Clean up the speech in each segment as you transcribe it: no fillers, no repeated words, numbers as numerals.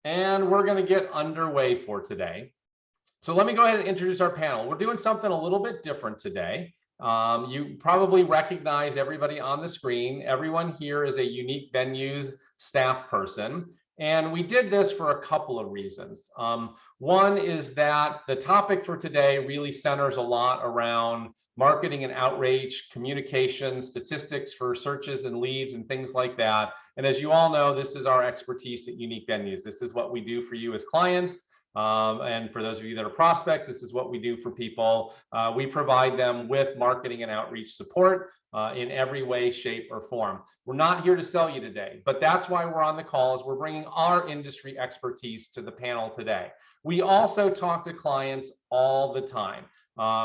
And we're going to get underway for today. So let me go ahead and introduce our panel. We're doing something a little bit different today. You probably recognize everybody on the screen. Everyone here is a Unique Venues staff person. And we did this for a couple of reasons. One is that the topic for today really centers a lot around marketing and outreach, communication, statistics for searches and leads and things like that. And as you all know, this is our expertise at Unique Venues. This is what we do for you as clients. And for those of you that are prospects, this is what we do for people. We provide them with marketing and outreach support in every way, shape, or form. We're not here to sell you today, but that's why we're on the call, is we're bringing our industry expertise to the panel today. We also talk to clients all the time.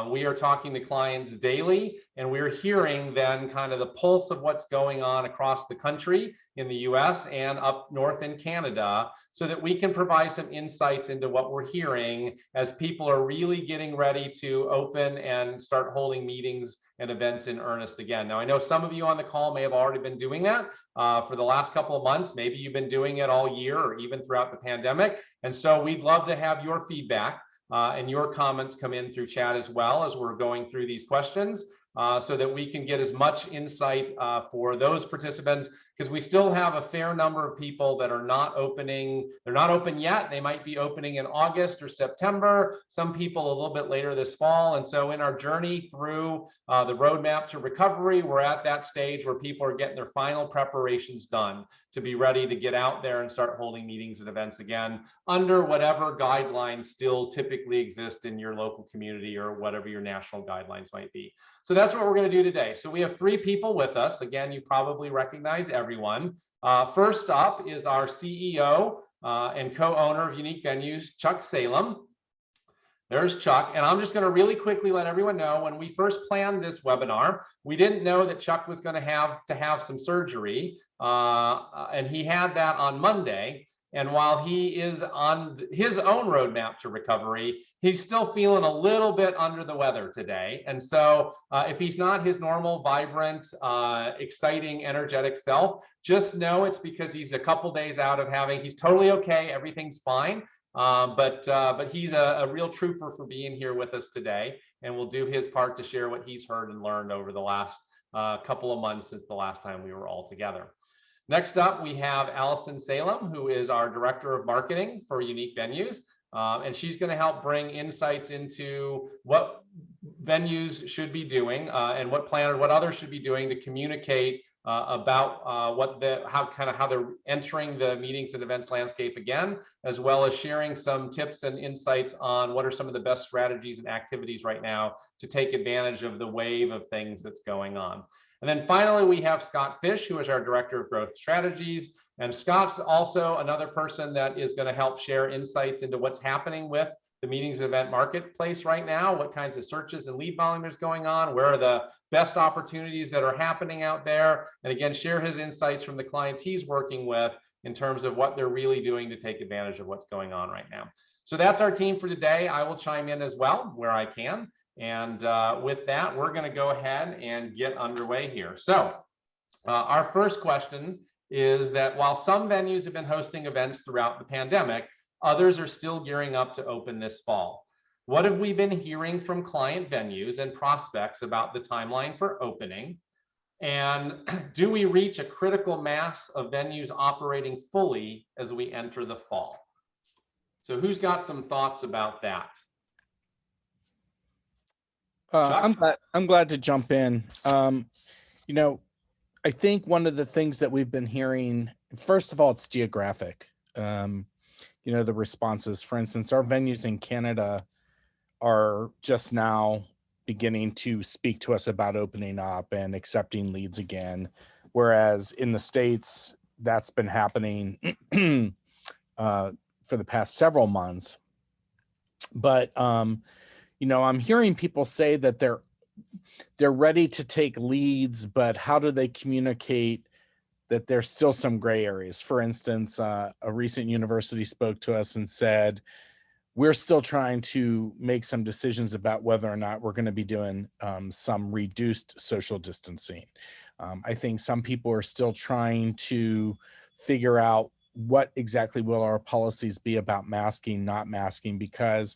We are talking to clients daily, and we're hearing then kind of the pulse of what's going on across the country in the US and up north in Canada, so that we can provide some insights into what we're hearing as people are really getting ready to open and start holding meetings and events in earnest again. Now, I know some of you on the call may have already been doing that for the last couple of months. Maybe you've been doing it all year or even throughout the pandemic. And so we'd love to have your feedback and your comments come in through chat as well as we're going through these questions, so that we can get as much insight for those participants, because we still have a fair number of people that are not opening. They're not open yet. They might be opening in August or September, some people a little bit later this fall. And so in our journey through the roadmap to recovery, we're at that stage where people are getting their final preparations done to be ready to get out there and start holding meetings and events again under whatever guidelines still typically exist in your local community or whatever your national guidelines might be. So that's what we're going to do today. So we have three people with us. Again, you probably recognize everyone. First up is our CEO and co-owner of Unique Venues, Chuck Salem. There's Chuck. And I'm just going to really quickly let everyone know, when we first planned this webinar, we didn't know that Chuck was going to have some surgery. And he had that on Monday. And while he is on his own roadmap to recovery, he's still feeling a little bit under the weather today. And so if he's not his normal, vibrant, exciting, energetic self, just know it's because he's a couple days out of he's totally okay. Everything's fine. But he's a real trooper for being here with us today, and will do his part to share what he's heard and learned over the last couple of months since the last time we were all together. Next up, we have Allison Salem, who is our Director of Marketing for Unique Venues. And she's going to help bring insights into what venues should be doing and what others should be doing to communicate about how they're entering the meetings and events landscape again, as well as sharing some tips and insights on what are some of the best strategies and activities right now to take advantage of the wave of things that's going on. And then finally, we have Scott Fish, who is our Director of Growth Strategies. And Scott's also another person that is going to help share insights into what's happening with the meetings and event marketplace right now, what kinds of searches and lead volume is going on, where are the best opportunities that are happening out there, and again, share his insights from the clients he's working with in terms of what they're really doing to take advantage of what's going on right now. So that's our team for today. I will chime in as well where I can. And with that, we're going to go ahead and get underway here. So our first question is that while some venues have been hosting events throughout the pandemic, others are still gearing up to open this fall. What have we been hearing from client venues and prospects about the timeline for opening? And do we reach a critical mass of venues operating fully as we enter the fall? So who's got some thoughts about that? I'm glad to jump in. You know, I think one of the things that we've been hearing, first of all, it's geographic. You know, the responses, for instance, our venues in Canada are just now beginning to speak to us about opening up and accepting leads again. Whereas in the States, that's been happening for the past several months. But, you know, I'm hearing people say that they're ready to take leads, but how do they communicate that there's still some gray areas? For instance, a recent university spoke to us and said, we're still trying to make some decisions about whether or not we're going to be doing some reduced social distancing. I think some people are still trying to figure out what exactly will our policies be about masking, not masking, because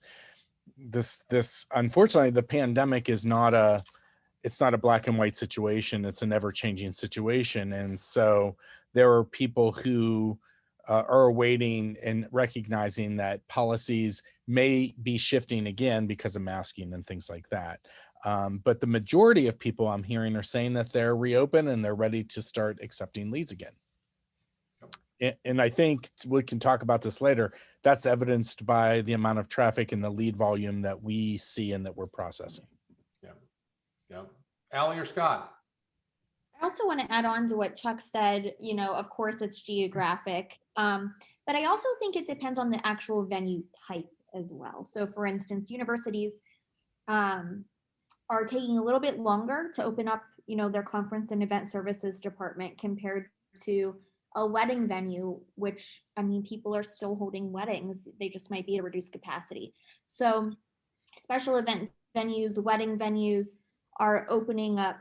this unfortunately, the pandemic is not a, it's not a black and white situation. It's an ever-changing situation. And so there are people who are waiting and recognizing that policies may be shifting again because of masking and things like that. But the majority of people I'm hearing are saying that they're reopened and they're ready to start accepting leads again. And I think we can talk about this later. That's evidenced by the amount of traffic and the lead volume that we see and that we're processing. Yeah. Yeah. Allie or Scott? I also want to add on to what Chuck said. Of course it's geographic, but I also think it depends on the actual venue type as well. So for instance, universities are taking a little bit longer to open up, their conference and event services department compared to a wedding venue, which, people are still holding weddings. They just might be at a reduced capacity. So special event venues, wedding venues are opening up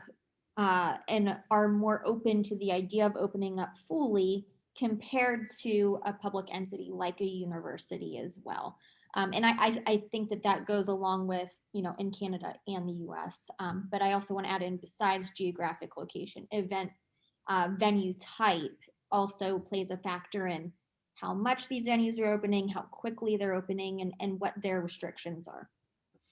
and are more open to the idea of opening up fully compared to a public entity like a university as well. And I think that goes along with, in Canada and the US. But I also want to add in, besides geographic location, event venue type also plays a factor in how much these venues are opening, how quickly they're opening, and what their restrictions are.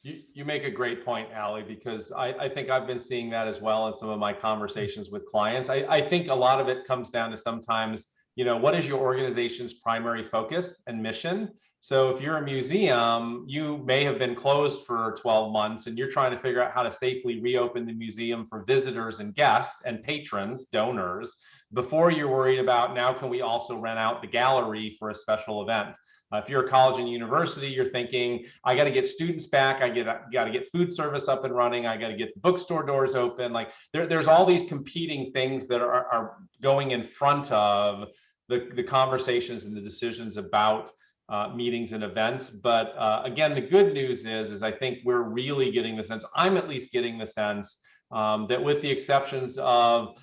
You make a great point, Allie, because I think I've been seeing that as well in some of my conversations with clients. I think a lot of it comes down to sometimes, what is your organization's primary focus and mission? So if you're a museum, you may have been closed for 12 months and you're trying to figure out how to safely reopen the museum for visitors and guests and patrons, donors, before you're worried about, now can we also rent out the gallery for a special event? If you're a college and university, you're thinking, I got to get students back. I got to get food service up and running. I got to get the bookstore doors open. Like there's all these competing things that are going in front of the conversations and the decisions about meetings and events. But again, the good news is I think we're really getting the sense, I'm at least getting the sense that with the exceptions of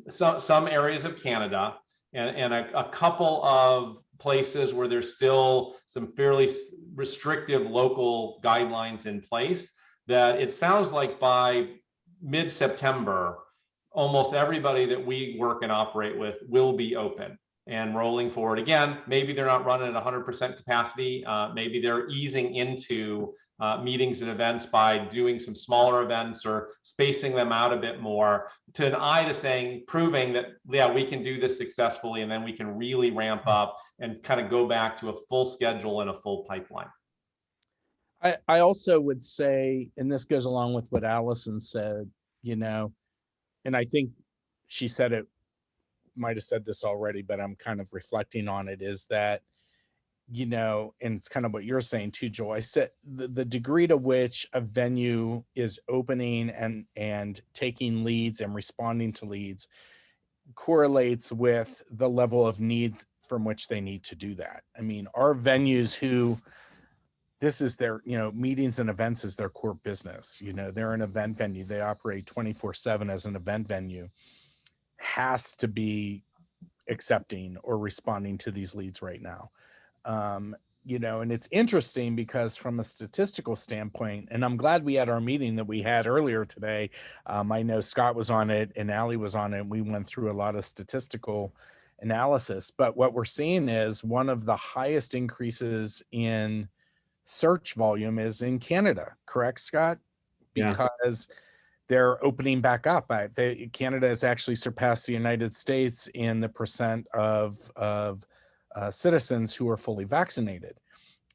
some areas of Canada and a couple of places where there's still some fairly restrictive local guidelines in place, that it sounds like by mid-September, almost everybody that we work and operate with will be open and rolling forward. Again, maybe they're not running at 100% capacity. Maybe they're easing into meetings and events by doing some smaller events or spacing them out a bit more, to an eye to saying, proving that, yeah, we can do this successfully, and then we can really ramp up and kind of go back to a full schedule and a full pipeline. I also would say, and this goes along with what Allison said, and I think she said it, might have said this already, but I'm kind of reflecting on it, is that, and it's kind of what you're saying too, Joel. I said the degree to which a venue is opening and taking leads and responding to leads correlates with the level of need from which they need to do that. I mean, our venues who this is their, meetings and events is their core business. They're an event venue. They operate 24/7 as an event venue, has to be accepting or responding to these leads right now. And it's interesting because from a statistical standpoint, and I'm glad we had our meeting that we had earlier today. I know Scott was on it and Allie was on it, and we went through a lot of statistical analysis. But what we're seeing is one of the highest increases in search volume is in Canada, correct, Scott? Because they're opening back up. Canada has actually surpassed the United States in the percent of citizens who are fully vaccinated,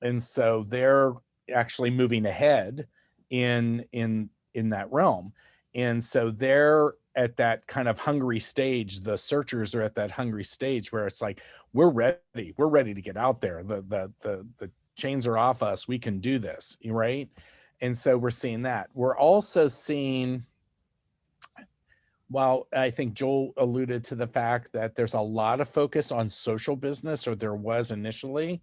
and so they're actually moving ahead in that realm. And so they're at that kind of hungry stage. The searchers are at that hungry stage where it's like, we're ready to get out there. The chains are off us. We can do this, right? And so we're seeing that. We're also seeing While I think Joel alluded to the fact that there's a lot of focus on social business, or there was initially,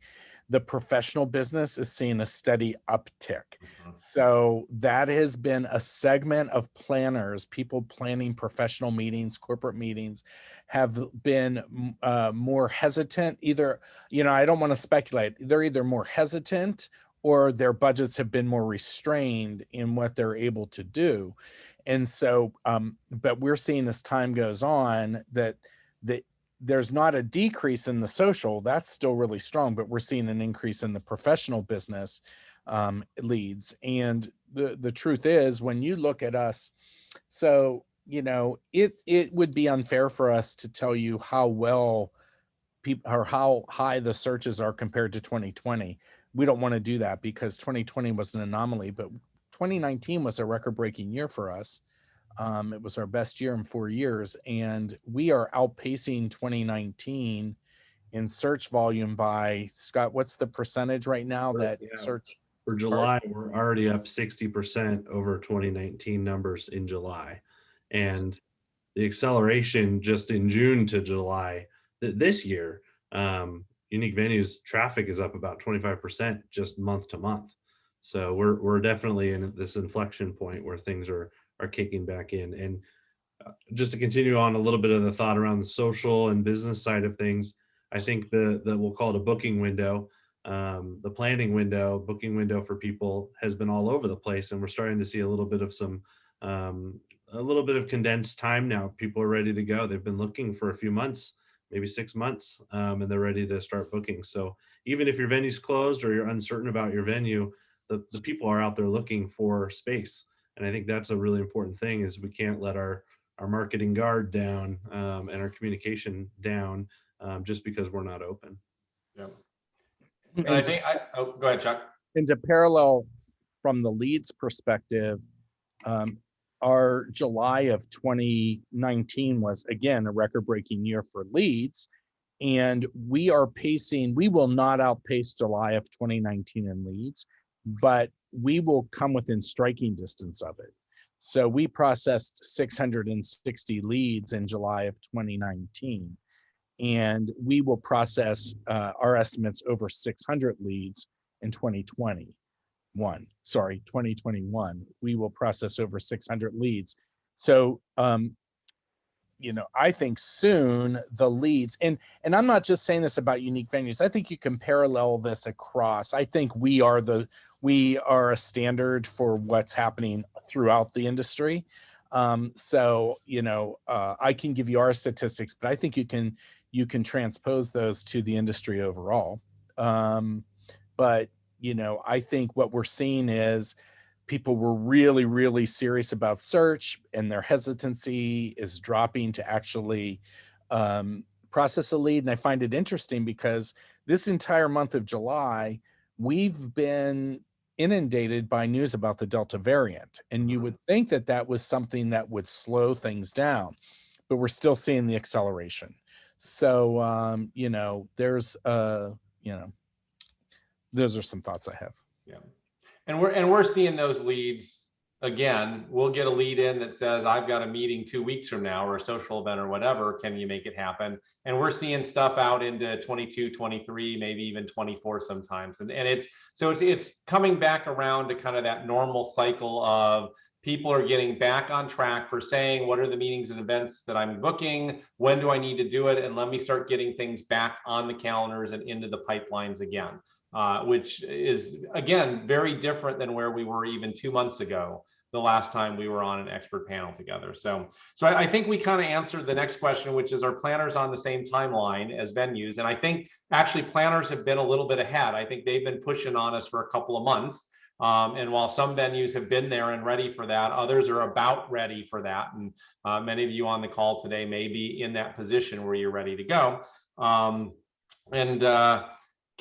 the professional business is seeing a steady uptick. So that has been a segment of planners, people planning professional meetings, corporate meetings, have been more hesitant. Either, I don't want to speculate, they're either more hesitant or their budgets have been more restrained in what they're able to do. And so, but we're seeing as time goes on that there's not a decrease in the social, that's still really strong, but we're seeing an increase in the professional business leads. And the truth is, when you look at us, so, it would be unfair for us to tell you how well people, or how high the searches are compared to 2020. We don't want to do that because 2020 was an anomaly, but 2019 was a record-breaking year for us. It was our best year in 4 years, and we are outpacing 2019 in search volume by, Scott, what's the percentage right now that search? For July, we're already up 60% over 2019 numbers in July. And the acceleration just in June to July this year, unique venues traffic is up about 25% just month to month. So we're definitely in this inflection point where things are kicking back in. And just to continue on a little bit of the thought around the social and business side of things, I think the we'll call it a booking window, the planning window, booking window for people has been all over the place, and we're starting to see a little bit of a little bit of condensed time now. People are ready to go. They've been looking for a few months, maybe 6 months, and they're ready to start booking. So even if your venue's closed or you're uncertain about your venue, the people are out there looking for space. And I think that's a really important thing, is we can't let our marketing guard down and our communication down just because we're not open. Yeah. And I think go ahead, Chuck. And to parallel from the leads perspective, our July of 2019 was again a record-breaking year for leads, and we will not outpace July of 2019 in leads, but we will come within striking distance of it. So we processed 660 leads in July of 2019, and we will process our estimates over 600 leads in 2021. We will process over 600 leads. So, I think soon the leads, and I'm not just saying this about unique venues. I think you can parallel this across. I think we are a standard for what's happening throughout the industry. So, I can give you our statistics, but I think you can transpose those to the industry overall. But, I think what we're seeing is people were really, really serious about search, and their hesitancy is dropping to actually process a lead. And I find it interesting because this entire month of July, we've been inundated by news about the Delta variant. And you would think that that was something that would slow things down, but we're still seeing the acceleration. So, those are some thoughts I have. Yeah. And we're seeing those leads again. We'll get a lead in that says, I've got a meeting 2 weeks from now, or a social event or whatever. Can you make it happen? And we're seeing stuff out into 22, 23, maybe even 24 sometimes. And it's coming back around to kind of that normal cycle of people are getting back on track for saying, what are the meetings and events that I'm booking? When do I need to do it? And let me start getting things back on the calendars and into the pipelines again. Which is, again, very different than where we were even 2 months ago, the last time we were on an expert panel together. So I think we kind of answered the next question, which is, are planners on the same timeline as venues? And I think actually planners have been a little bit ahead. I think they've been pushing on us for a couple of months. And while some venues have been there and ready for that, others are about ready for that. And many of you on the call today may be in that position where you're ready to go.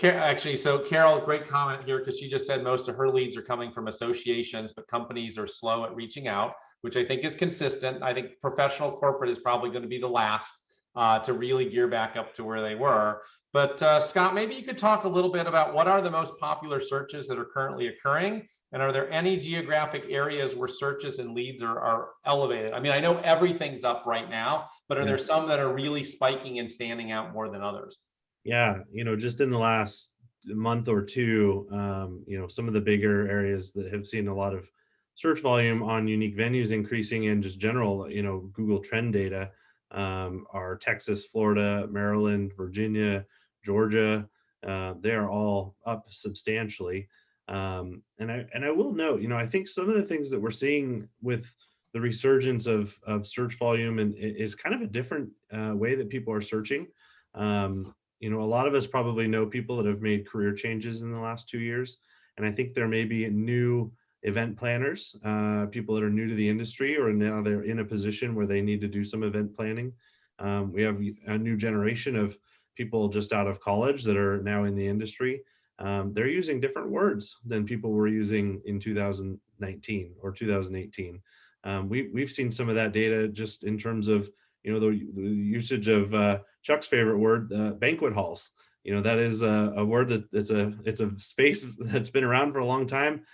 Actually, so Carol, great comment here, because she just said most of her leads are coming from associations, but companies are slow at reaching out, which I think is consistent. I think professional corporate is probably going to be the last to really gear back up to where they were. But Scott, maybe you could talk a little bit about what are the most popular searches that are currently occurring, And are there any geographic areas where searches and leads are elevated? I mean, I know everything's up right now, but are there some that are really spiking and standing out more than others? Yeah, just in the last month or two, some of the bigger areas that have seen a lot of search volume on unique venues increasing, and just general, Google trend data, are Texas, Florida, Maryland, Virginia, Georgia. They are all up substantially. And I will note, I think some of the things that we're seeing with the resurgence of search volume and is kind of a different way that people are searching. A lot of us probably know people that have made career changes in the last 2 years. And I think there may be new event planners, people that are new to the industry, or now they're in a position where they need to do some event planning. We have a new generation of people just out of college that are now in the industry. They're using different words than people were using in 2019 or 2018. We've seen some of that data just in terms of the usage of Chuck's favorite word, banquet halls. That is a word that it's a space that's been around for a long time.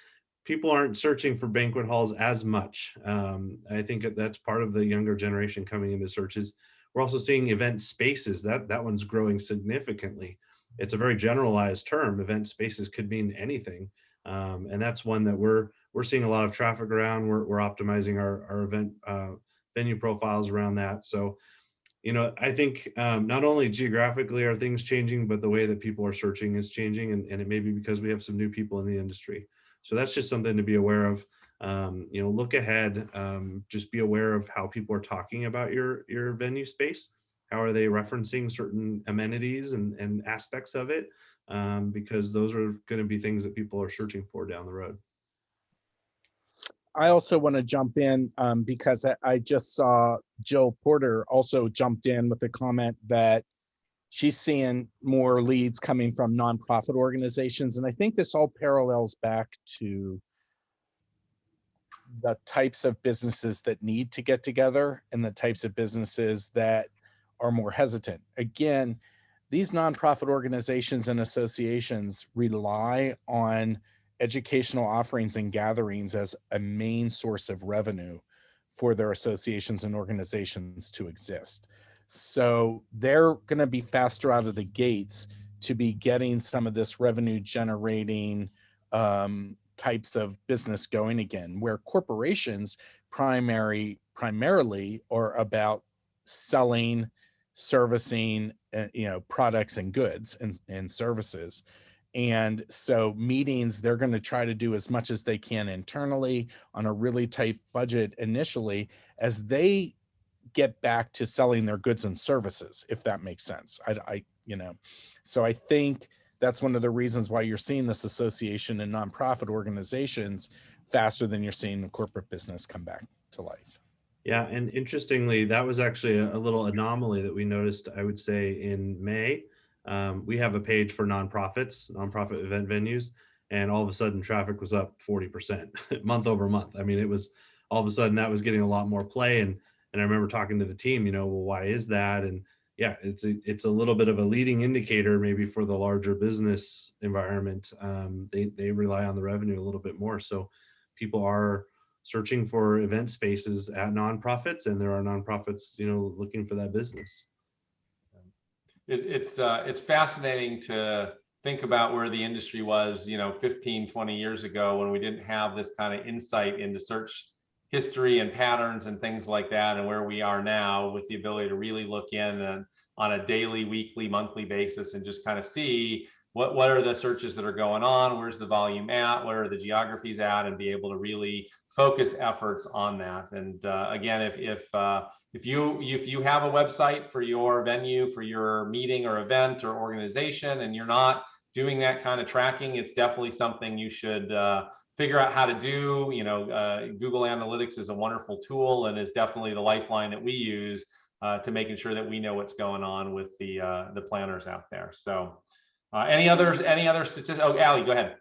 People aren't searching for banquet halls as much. I think that's part of the younger generation coming into searches. We're also seeing event spaces. That one's growing significantly. It's a very generalized term. Event spaces could mean anything, and that's one that we're seeing a lot of traffic around. We're optimizing our event venue profiles around that. So, I think not only geographically are things changing, but the way that people are searching is changing, and it may be because we have some new people in the industry. So that's just something to be aware of. Look ahead. Just be aware of how people are talking about your venue space. How are they referencing certain amenities and aspects of it? Because those are going to be things that people are searching for down the road. I also want to jump in because I just saw Jill Porter also jumped in with a comment that she's seeing more leads coming from nonprofit organizations. And I think this all parallels back to the types of businesses that need to get together and the types of businesses that are more hesitant. Again, these nonprofit organizations and associations rely on educational offerings and gatherings as a main source of revenue for their associations and organizations to exist. So they're going to be faster out of the gates to be getting some of this revenue generating types of business going again, where corporations primarily are about selling, servicing, products and goods and services. And so meetings, they're going to try to do as much as they can internally on a really tight budget initially, as they get back to selling their goods and services, if that makes sense. So I think that's one of the reasons why you're seeing this association and nonprofit organizations faster than you're seeing the corporate business come back to life. Yeah, and interestingly, that was actually a little anomaly that we noticed, I would say, in May. We have a page for nonprofit event venues, and all of a sudden traffic was up 40% month over month. I mean, it was all of a sudden that was getting a lot more play. And I remember talking to the team, well, why is that? And yeah, it's a little bit of a leading indicator maybe for the larger business environment. They rely on the revenue a little bit more. So people are searching for event spaces at nonprofits, and there are nonprofits, looking for that business. It's fascinating to think about where the industry was, 15, 20 years ago, when we didn't have this kind of insight into search history and patterns and things like that, and where we are now with the ability to really look in and on a daily, weekly, monthly basis and just kind of see what are the searches that are going on, where's the volume at, where are the geographies at, and be able to really focus efforts on that. And again, if you have a website for your venue, for your meeting or event or organization, and you're not doing that kind of tracking, it's definitely something you should figure out how to do. Google Analytics is a wonderful tool and is definitely the lifeline that we use to making sure that we know what's going on with the planners out there. So any other statistics? Oh, Allie, go ahead.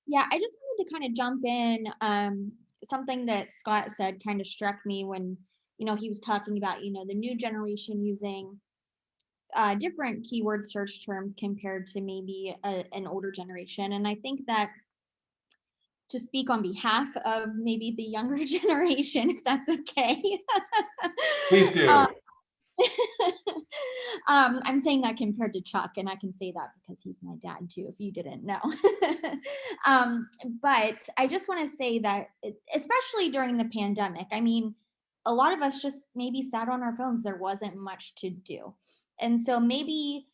Yeah, I just wanted to kind of jump in. Something that Scott said kind of struck me when, he was talking about, the new generation using different keyword search terms compared to maybe an older generation. And I think that to speak on behalf of maybe the younger generation, if that's okay. Please do. I'm saying that compared to Chuck, and I can say that because he's my dad too, if you didn't know. But I just want to say that, especially during the pandemic, I mean, a lot of us just maybe sat on our phones. There wasn't much to do. And so maybe,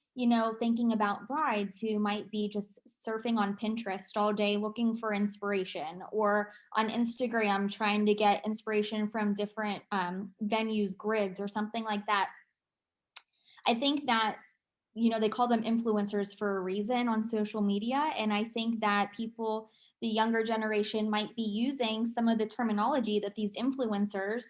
thinking about brides who might be just surfing on Pinterest all day looking for inspiration, or on Instagram trying to get inspiration from different venues, grids, or something like that. I think that, they call them influencers for a reason on social media. And I think that people, the younger generation, might be using some of the terminology that these influencers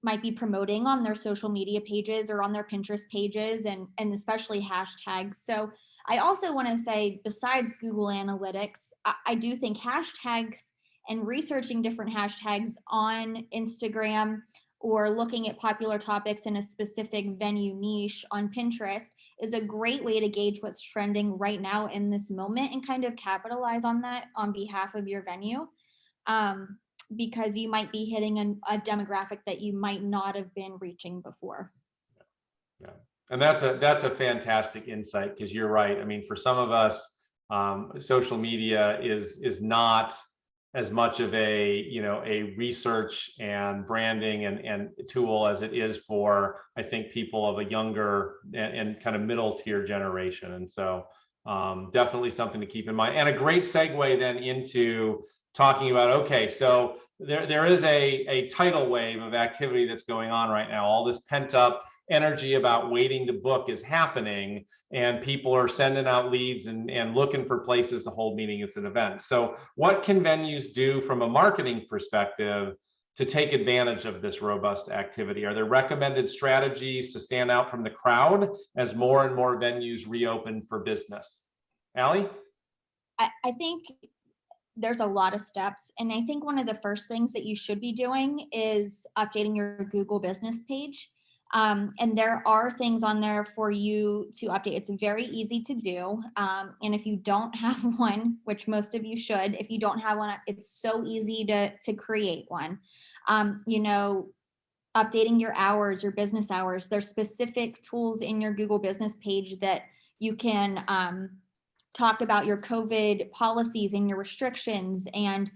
might be promoting on their social media pages or on their Pinterest pages, and especially hashtags. So I also want to say, besides Google Analytics, I do think hashtags and researching different hashtags on Instagram, or looking at popular topics in a specific venue niche on Pinterest, is a great way to gauge what's trending right now in this moment and kind of capitalize on that on behalf of your venue. Because you might be hitting a demographic that you might not have been reaching before. Yeah, and that's a fantastic insight, because you're right. I mean, for some of us, social media is not as much of a research and branding and tool as it is for, I think, people of a younger and kind of middle tier generation. And so definitely something to keep in mind, and a great segue then into talking about, okay, so there is a tidal wave of activity that's going on right now. All this pent up energy about waiting to book is happening, and people are sending out leads and looking for places to hold meetings and events. So what can venues do from a marketing perspective to take advantage of this robust activity? Are there recommended strategies to stand out from the crowd as more and more venues reopen for business? Allie? I think there's a lot of steps. And I think one of the first things that you should be doing is updating your Google business page. And there are things on there for you to update. It's very easy to do. And if you don't have one, which most of you should, if you don't have one, it's so easy to create one. Updating your hours, your business hours. There's specific tools in your Google business page that you can talk about your COVID policies and your restrictions, and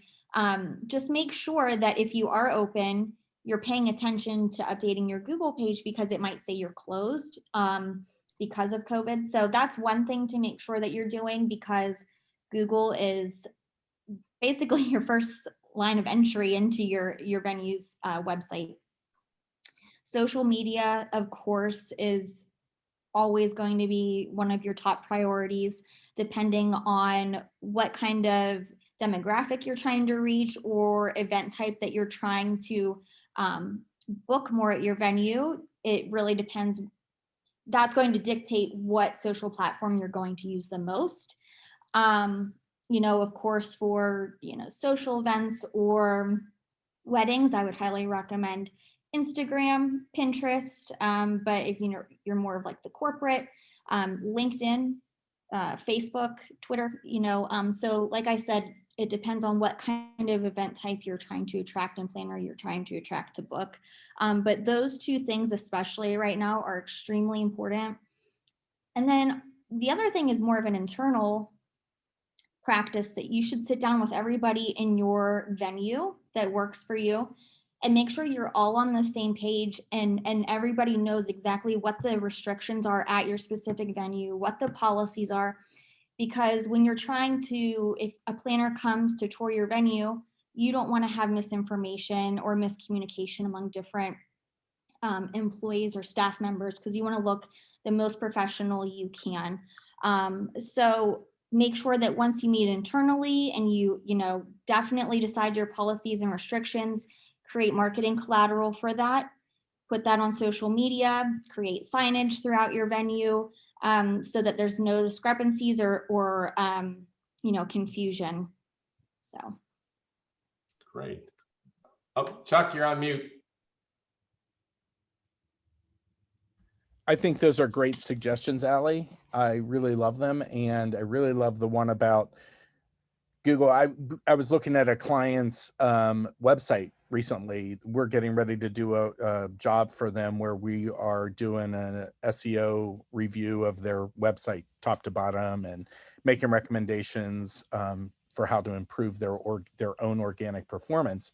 just make sure that if you are open, you're paying attention to updating your Google page, because it might say you're closed because of COVID. So that's one thing to make sure that you're doing, because Google is basically your first line of entry into your venue's website. Social media, of course, is always going to be one of your top priorities, depending on what kind of demographic you're trying to reach or event type that you're trying to book more at your venue. It really depends. That's going to dictate what social platform you're going to use the most. Of course, for social events or weddings, I would highly recommend Instagram, Pinterest, but if you're more of like the corporate, LinkedIn, Facebook, Twitter, so like I said, it depends on what kind of event type you're trying to attract and plan, or you're trying to attract to book. But those two things, especially right now, are extremely important. And then the other thing is more of an internal practice that you should sit down with everybody in your venue that works for you and make sure you're all on the same page, and everybody knows exactly what the restrictions are at your specific venue, what the policies are. Because when you're trying to, if a planner comes to tour your venue, you don't want to have misinformation or miscommunication among different employees or staff members, because you want to look the most professional you can. So make sure that once you meet internally and you definitely decide your policies and restrictions, create marketing collateral for that, put that on social media, create signage throughout your venue, so that there's no discrepancies or confusion. So. Great. Oh, Chuck, you're on mute. I think those are great suggestions, Allie. I really love them. And I really love the one about Google. I was looking at a client's website recently. We're getting ready to do a job for them where we are doing an SEO review of their website top to bottom and making recommendations for how to improve their own organic performance.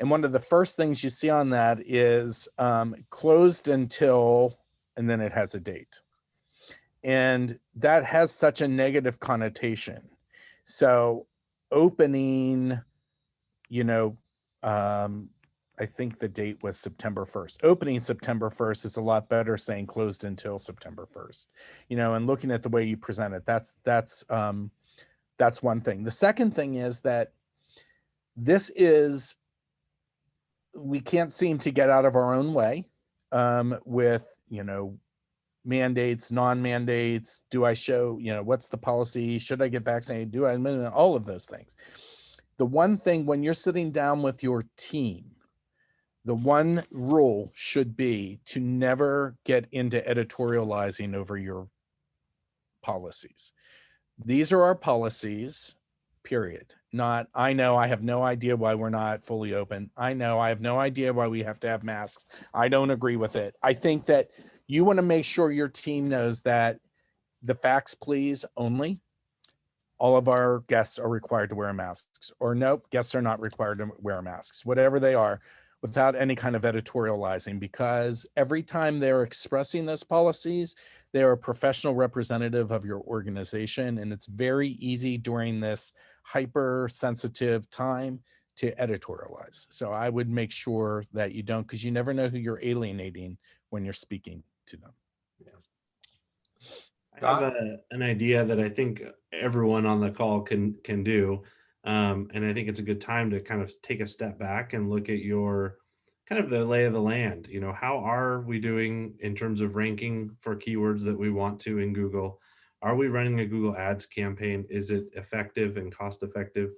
And one of the first things you see on that is closed until, and then it has a date. And that has such a negative connotation. So opening, I think the date was September 1st. Opening September 1st is a lot better saying closed until September 1st, and looking at the way you present it, that's one thing. The second thing is that we can't seem to get out of our own way with, mandates, non-mandates. Do I show, what's the policy? Should I get vaccinated? Do I, all of those things. The one thing when you're sitting down with your team, the one rule should be to never get into editorializing over your policies. These are our policies, period. Not, I know I have no idea why we're not fully open. I know I have no idea why we have to have masks. I don't agree with it. I think that you want to make sure your team knows that the facts please only. All of our guests are required to wear masks, or nope, guests are not required to wear masks, whatever they are, without any kind of editorializing, because every time they're expressing those policies, they're a professional representative of your organization. And it's very easy during this hypersensitive time to editorialize. So I would make sure that you don't, because you never know who you're alienating when you're speaking to them. I have an idea that I think everyone on the call can do. And I think it's a good time to kind of take a step back and look at your kind of the lay of the land. How are we doing in terms of ranking for keywords that we want to in Google? Are we running a Google Ads campaign? Is it effective and cost effective?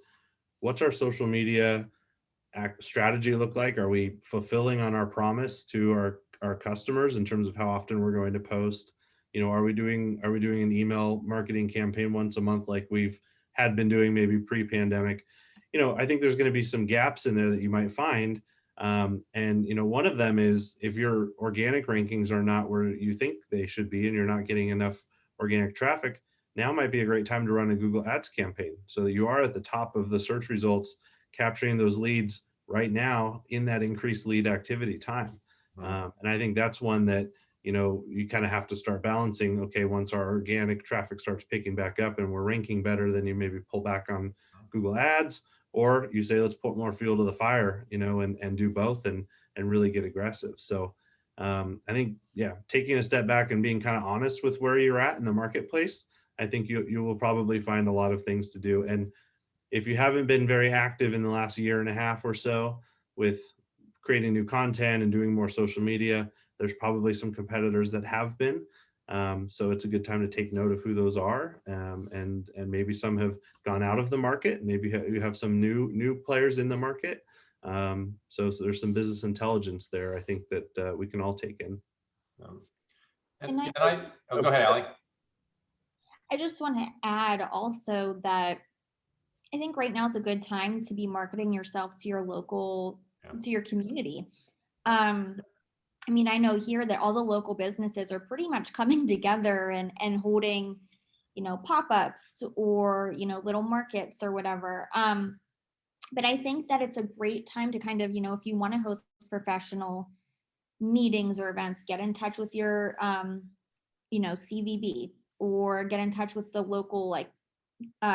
What's our social media strategy look like? Are we fulfilling on our promise to our customers in terms of how often we're going to post? Are we doing an email marketing campaign once a month like we've had been doing maybe pre-pandemic? I think there's going to be some gaps in there that you might find. And one of them is if your organic rankings are not where you think they should be and you're not getting enough organic traffic, now might be a great time to run a Google Ads campaign so that you are at the top of the search results, capturing those leads right now in that increased lead activity time. And I think that's one that you kind of have to start balancing. Okay, once our organic traffic starts picking back up and we're ranking better, then you maybe pull back on Google Ads, or you say, let's put more fuel to the fire, and do both and really get aggressive. So I think, taking a step back and being kind of honest with where you're at in the marketplace, I think you will probably find a lot of things to do. And if you haven't been very active in the last year and a half or so with creating new content and doing more social media, there's probably some competitors that have been. So it's a good time to take note of who those are. And maybe some have gone out of the market. Maybe you have some new players in the market. So there's some business intelligence there, I think, that we can all take in. Go ahead, Allie. I just want to add also that I think right now is a good time to be marketing yourself to your local, to your community. I know here that all the local businesses are pretty much coming together and holding, pop-ups or, little markets or whatever. But I think that it's a great time to kind of, if you want to host professional meetings or events, get in touch with your, CVB, or get in touch with the local,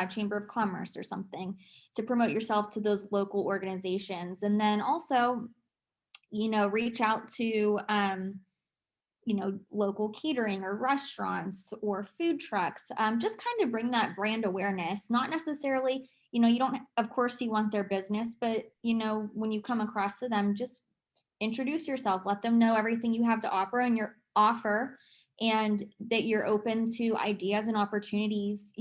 Chamber of Commerce or something, to promote yourself to those local organizations. And then also, reach out to, local catering or restaurants or food trucks. Just kind of bring that brand awareness, not necessarily, you don't, of course you want their business, but, when you come across to them, just introduce yourself, let them know everything you have to offer, and that you're open to ideas and opportunities,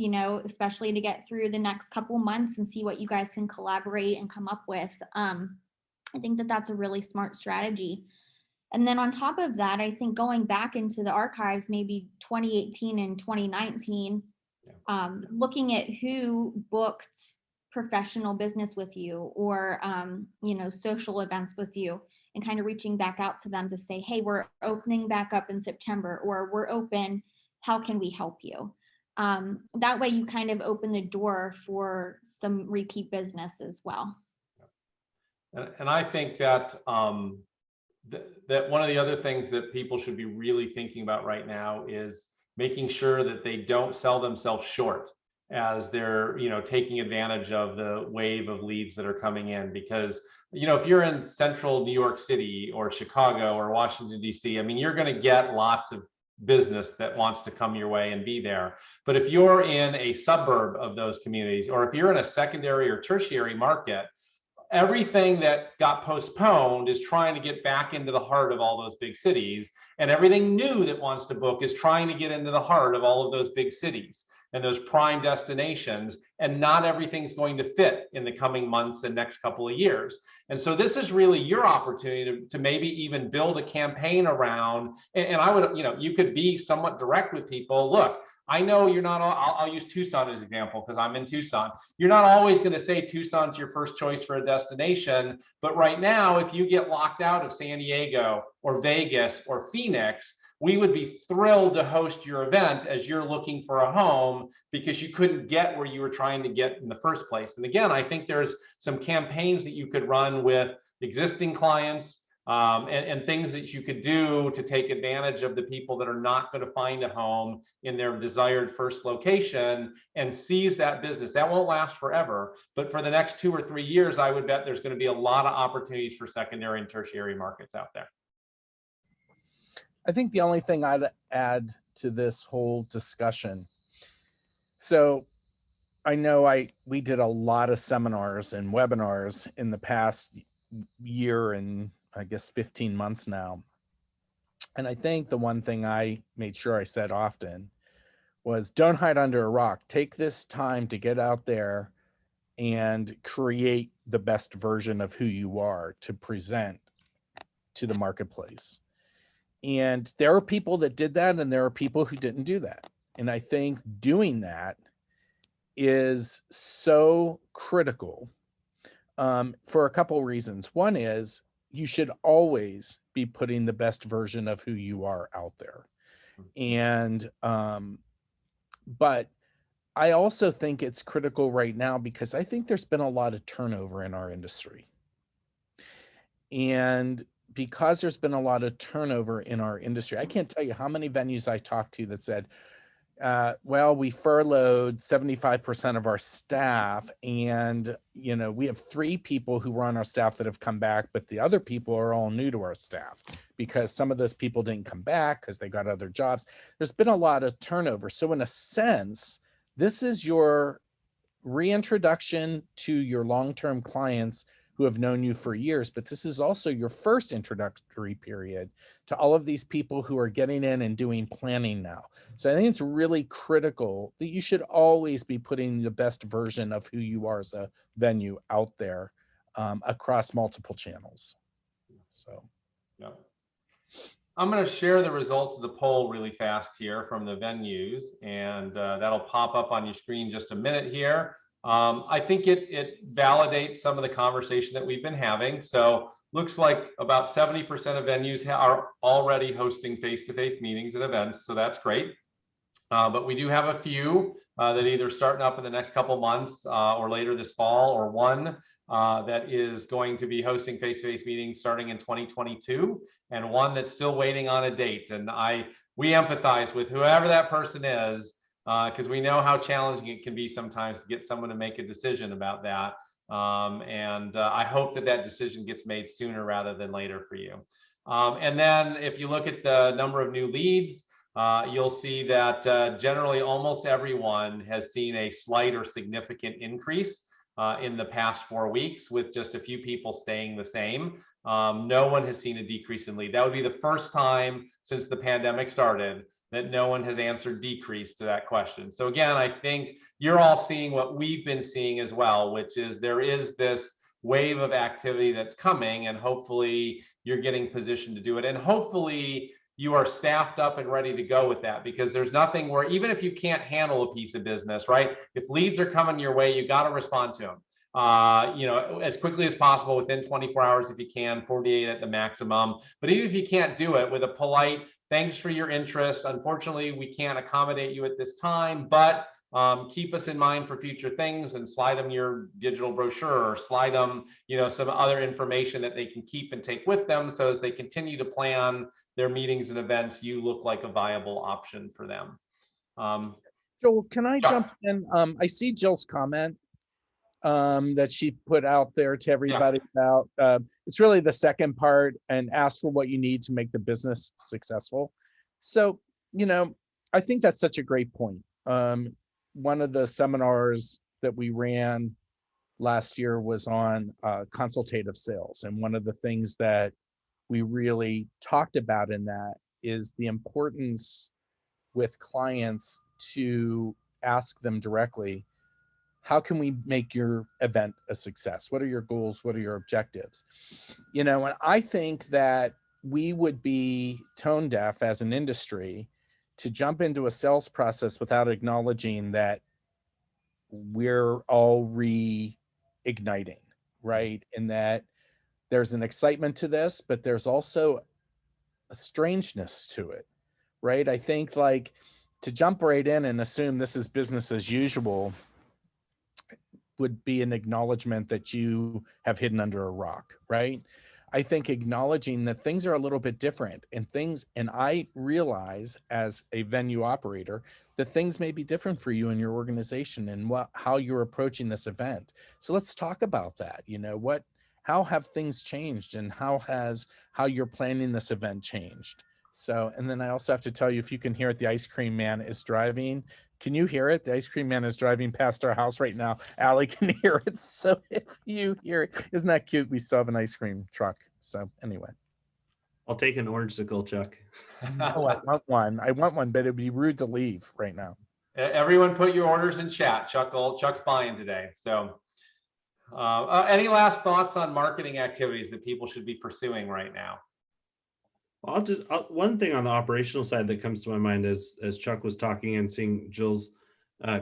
especially to get through the next couple months and see what you guys can collaborate and come up with. I think that that's a really smart strategy. And then on top of that, I think going back into the archives, maybe 2018 and 2019, looking at who booked professional business with you, or you know, social events with you, and kind of reaching back out to them to say, hey, we're opening back up in September, or we're open, how can we help you? That way you kind of open the door for some repeat business as well. And I think that that one of the other things that people should be really thinking about right now is making sure that they don't sell themselves short as they're, you know, taking advantage of the wave of leads that are coming in. Because, you know, if you're in central New York City or Chicago or Washington, D.C., I mean, you're going to get lots of business that wants to come your way and be there. But if you're in a suburb of those communities, or if you're in a secondary or tertiary market, everything that got postponed is trying to get back into the heart of all those big cities, and everything new that wants to book is trying to get into the heart of all of those big cities and those prime destinations, and not everything's going to fit in the coming months and next couple of years. And so this is really your opportunity to maybe even build a campaign around, and I would, you know, you could be somewhat direct with people. Look, I know you're not, I'll use Tucson as an example because I'm in Tucson. You're not always going to say Tucson's your first choice for a destination, but right now, if you get locked out of San Diego or Vegas or Phoenix, we would be thrilled to host your event as you're looking for a home because you couldn't get where you were trying to get in the first place. And again, I think there's some campaigns that you could run with existing clients, and things that you could do to take advantage of the people that are not going to find a home in their desired first location and seize that business. That won't last forever, but for the next 2 or 3 years, I would bet there's going to be a lot of opportunities for secondary and tertiary markets out there. I think the only thing I'd add to this whole discussion, so I know we did a lot of seminars and webinars in the past year and I guess 15 months now. And I think the one thing I made sure I said often was, don't hide under a rock. Take this time to get out there and create the best version of who you are to present to the marketplace. And there are people that did that, and there are people who didn't do that. And I think doing that is so critical for a couple of reasons. One is you should always be putting the best version of who you are out there. And, but I also think it's critical right now because I think there's been a lot of turnover in our industry. And because there's been a lot of turnover in our industry, I can't tell you how many venues I talked to that said, well, we furloughed 75% of our staff, and you know, we have 3 people who were on our staff that have come back, but the other people are all new to our staff because some of those people didn't come back because they got other jobs. There's been a lot of turnover. So in a sense, this is your reintroduction to your long-term clients who have known you for years, but this is also your first introductory period to all of these people who are getting in and doing planning now. So I think it's really critical that you should always be putting the best version of who you are as a venue out there across multiple channels. So, yeah. I'm going to share the results of the poll really fast here from the venues, and that'll pop up on your screen just a minute here. I think it validates some of the conversation that we've been having. So looks like about 70% of venues are already hosting face-to-face meetings and events. So that's great. But we do have a few that either starting up in the next couple months or later this fall, or one that is going to be hosting face-to-face meetings starting in 2022, and one that's still waiting on a date. And we empathize with whoever that person is, because we know how challenging it can be sometimes to get someone to make a decision about that. I hope that that decision gets made sooner rather than later for you. And then if you look at the number of new leads, you'll see that generally almost everyone has seen a slight or significant increase in the past 4 weeks, with just a few people staying the same. No one has seen a decrease in lead. That would be the first time since the pandemic started that no one has answered decrease to that question. So again, I think you're all seeing what we've been seeing as well, which is there is this wave of activity that's coming, and hopefully you're getting positioned to do it. And hopefully you are staffed up and ready to go with that, because there's nothing where, even if you can't handle a piece of business, right? If leads are coming your way, you got to respond to them. As quickly as possible, within 24 hours if you can, 48 at the maximum. But even if you can't do it, with a polite thanks for your interest, unfortunately we can't accommodate you at this time, but keep us in mind for future things, and slide them your digital brochure, or slide them some other information that they can keep and take with them, so as they continue to plan their meetings and events, you look like a viable option for them. Joel, can I jump in? I see Jill's comment that she put out there to everybody about it's really the second part, and ask for what you need to make the business successful. So, I think that's such a great point. One of the seminars that we ran last year was on consultative sales. And one of the things that we really talked about in that is the importance with clients to ask them directly, how can we make your event a success? What are your goals? What are your objectives? And I think that we would be tone deaf as an industry to jump into a sales process without acknowledging that we're all reigniting, right? And that there's an excitement to this, but there's also a strangeness to it, right? I think like to jump right in and assume this is business as usual would be an acknowledgement that you have hidden under a rock, right? I think acknowledging that things are a little bit different, and I realize as a venue operator that things may be different for you and your organization, and how you're approaching this event. So let's talk about that. How have things changed, and how you're planning this event changed? So, and then I also have to tell you, if you can hear it, the ice cream man is driving. Can you hear it? The ice cream man is driving past our house right now. Allie can hear it. So if you hear it, isn't that cute? We still have an ice cream truck. So anyway. I'll take an orange-sicle, Chuck. Oh, I want one. I want one, but it'd be rude to leave right now. Everyone put your orders in chat. Chuck's buying today. So any last thoughts on marketing activities that people should be pursuing right now? One thing on the operational side that comes to my mind as Chuck was talking, and seeing Jill's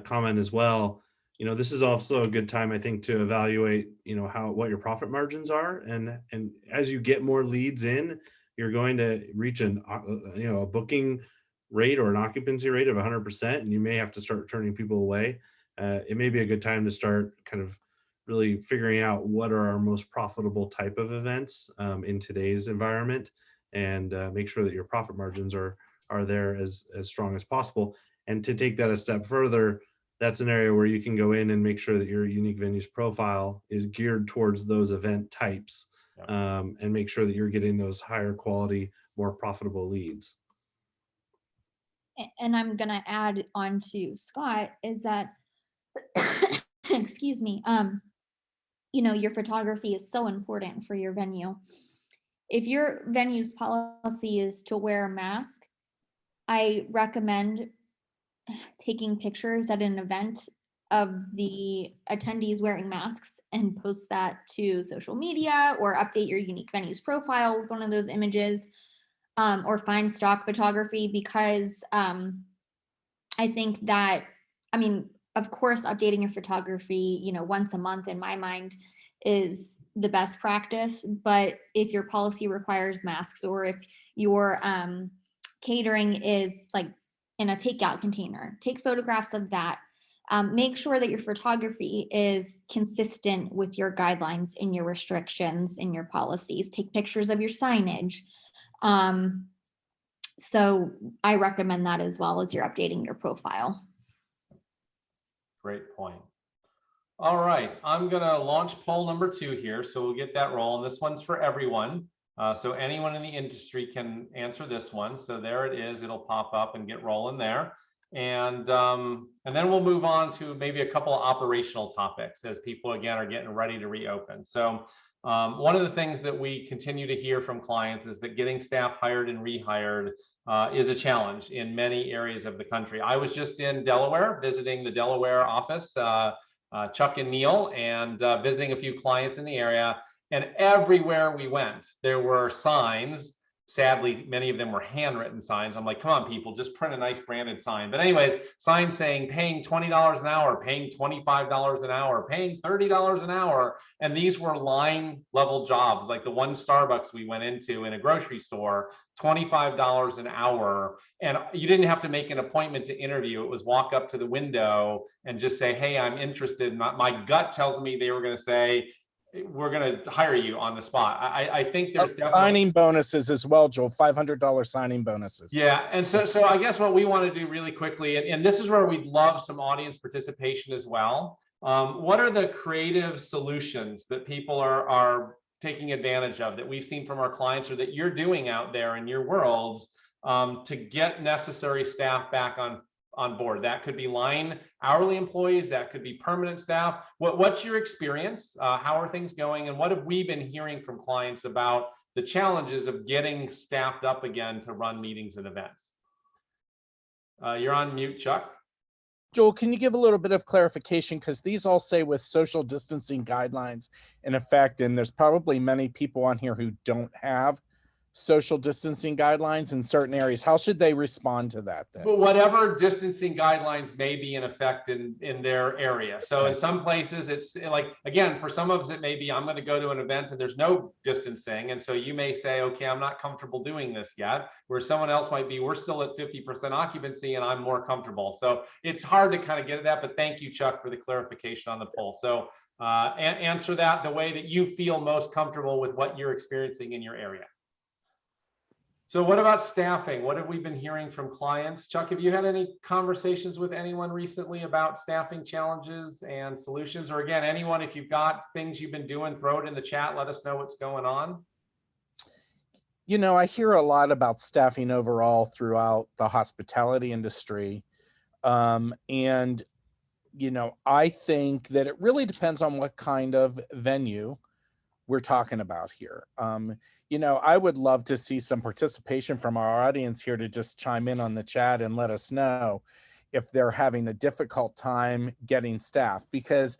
comment as well, this is also a good time, I think, to evaluate, what your profit margins are. And as you get more leads in, you're going to reach a booking rate or an occupancy rate of 100%, and you may have to start turning people away. It may be a good time to start kind of really figuring out what are our most profitable type of events in today's environment, and make sure that your profit margins are there as strong as possible. And to take that a step further, that's an area where you can go in and make sure that your unique venues profile is geared towards those event types, and make sure that you're getting those higher quality, more profitable leads. And I'm going to add on to Scott is that, excuse me, your photography is so important for your venue. If your venue's policy is to wear a mask, I recommend taking pictures at an event of the attendees wearing masks and post that to social media, or update your unique venues profile with one of those images, or find stock photography, because I think that, of course, updating your photography, once a month in my mind is the best practice. But if your policy requires masks, or if your catering is like in a takeout container, take photographs of that. Make sure that your photography is consistent with your guidelines and your restrictions and your policies. Take pictures of your signage. So I recommend that as well as you're updating your profile. Great point. All right, I'm gonna launch poll number 2 here, so we'll get that rolling. This one's for everyone. So anyone in the industry can answer this one. So there it is, it'll pop up and get rolling there. And then we'll move on to maybe a couple of operational topics as people again are getting ready to reopen. So one of the things that we continue to hear from clients is that getting staff hired and rehired is a challenge in many areas of the country. I was just in Delaware visiting the Delaware office, Chuck and Neil, and visiting a few clients in the area. And everywhere we went, there were signs Sadly, many of them were handwritten signs. I'm like, come on, people, just print a nice branded sign. But anyways, signs saying paying $20 an hour, paying $25 an hour, paying $30 an hour. And these were line level jobs, like the one Starbucks we went into in a grocery store, $25 an hour. And you didn't have to make an appointment to interview. It was walk up to the window and just say, hey, I'm interested. My gut tells me they were going to say, we're going to hire you on the spot. I think there's definitely signing bonuses as well, Joel, $500 signing bonuses. Yeah, and so I guess what we want to do really quickly, and this is where we'd love some audience participation as well. What are the creative solutions that people are taking advantage of that we've seen from our clients or that you're doing out there in your worlds to get necessary staff back on board? That could be line hourly employees, that could be permanent staff. What's your experience? How are things going? And what have we been hearing from clients about the challenges of getting staffed up again to run meetings and events? You're on mute, Chuck. Joel, can you give a little bit of clarification? Because these all say with social distancing guidelines in effect, and there's probably many people on here who don't have social distancing guidelines in certain areas. How should they respond to that then? But whatever distancing guidelines may be in effect in their area. So in some places it's like, again, for some of us, it may be, I'm going to go to an event and there's no distancing. And so you may say, okay, I'm not comfortable doing this yet, where someone else might be, we're still at 50% occupancy and I'm more comfortable. So it's hard to kind of get at that, but thank you, Chuck, for the clarification on the poll. So answer that the way that you feel most comfortable with what you're experiencing in your area. So what about staffing? What have we been hearing from clients? Chuck, have you had any conversations with anyone recently about staffing challenges and solutions? Or again, anyone, if you've got things you've been doing, throw it in the chat. Let us know what's going on. You know, I hear a lot about staffing overall throughout the hospitality industry. And, you know, I think that it really depends on what kind of venue we're talking about here. You know, I would love to see some participation from our audience here to just chime in on the chat and let us know if they're having a difficult time getting staff, because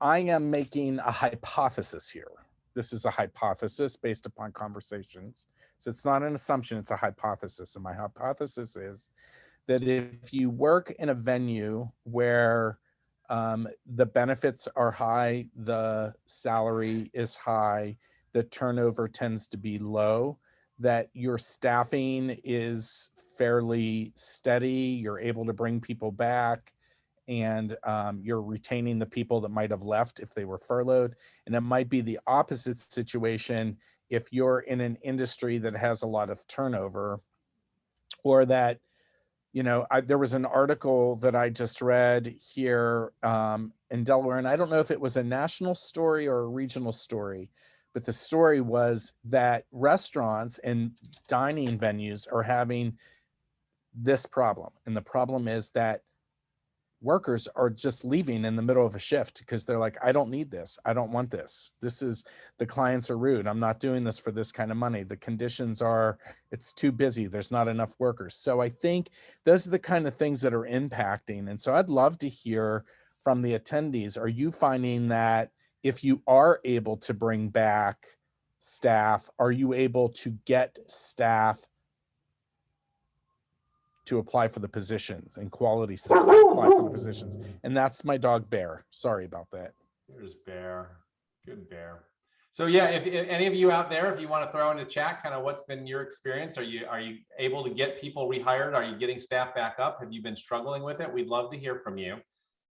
I am making a hypothesis here. This is a hypothesis based upon conversations. So it's not an assumption, it's a hypothesis. And my hypothesis is that if you work in a venue where the benefits are high, the salary is high, the turnover tends to be low, that your staffing is fairly steady, you're able to bring people back, and you're retaining the people that might have left if they were furloughed. And it might be the opposite situation if you're in an industry that has a lot of turnover, or that, you know, there was an article that I just read here in Delaware, and I don't know if it was a national story or a regional story, but the story was that restaurants and dining venues are having this problem. And the problem is that workers are just leaving in the middle of a shift because they're like, I don't need this. I don't want this. The clients are rude. I'm not doing this for this kind of money. The conditions are, it's too busy. There's not enough workers. So I think those are the kind of things that are impacting. And so I'd love to hear from the attendees. Are you finding that if you are able to bring back staff, are you able to get staff to apply for the positions, and quality staff to apply for the positions? And that's my dog Bear. Sorry about that. There's Bear. Good Bear. So yeah, if any of you out there, if you want to throw in the chat kind of what's been your experience, are you able to get people rehired? Are you getting staff back up? Have you been struggling with it? We'd love to hear from you.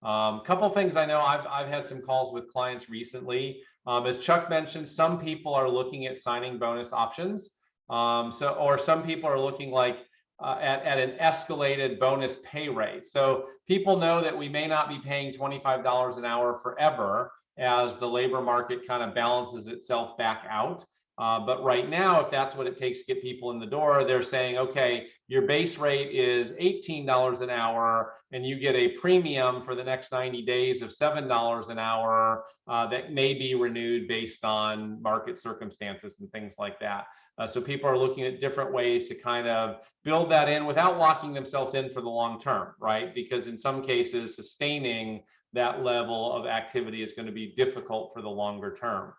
Couple things I know, I've had some calls with clients recently. As Chuck mentioned, some people are looking at signing bonus options. Or some people are looking like at an escalated bonus pay rate. So people know that we may not be paying $25 an hour forever as the labor market kind of balances itself back out. But right now, if that's what it takes to get people in the door, they're saying, okay, your base rate is $18 an hour, and you get a premium for the next 90 days of $7 an hour that may be renewed based on market circumstances and things like that. So people are looking at different ways to kind of build that in without locking themselves in for the long term, right? Because in some cases, sustaining that level of activity is going to be difficult for the longer term.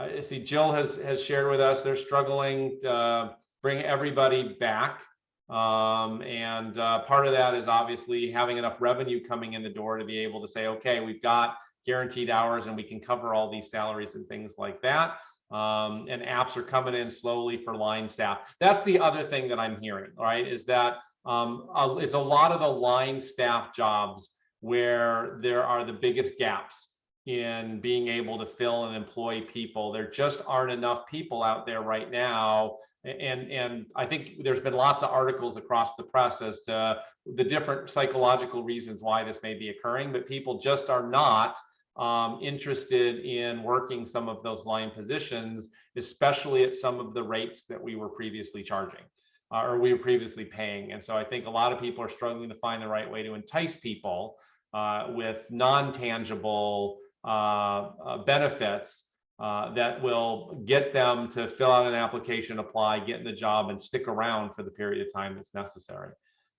I see Jill has shared with us they're struggling to bring everybody back. And part of that is obviously having enough revenue coming in the door to be able to say, okay, we've got guaranteed hours and we can cover all these salaries and things like that. And apps are coming in slowly for line staff. That's the other thing that I'm hearing, right, is that it's a lot of the line staff jobs where there are the biggest gaps in being able to fill and employ people. There just aren't enough people out there right now. And I think there's been lots of articles across the press as to the different psychological reasons why this may be occurring, but people just are not interested in working some of those line positions, especially at some of the rates that we were previously charging or we were previously paying. And so I think a lot of people are struggling to find the right way to entice people with non-tangible benefits that will get them to fill out an application, apply, get in the job, and stick around for the period of time that's necessary.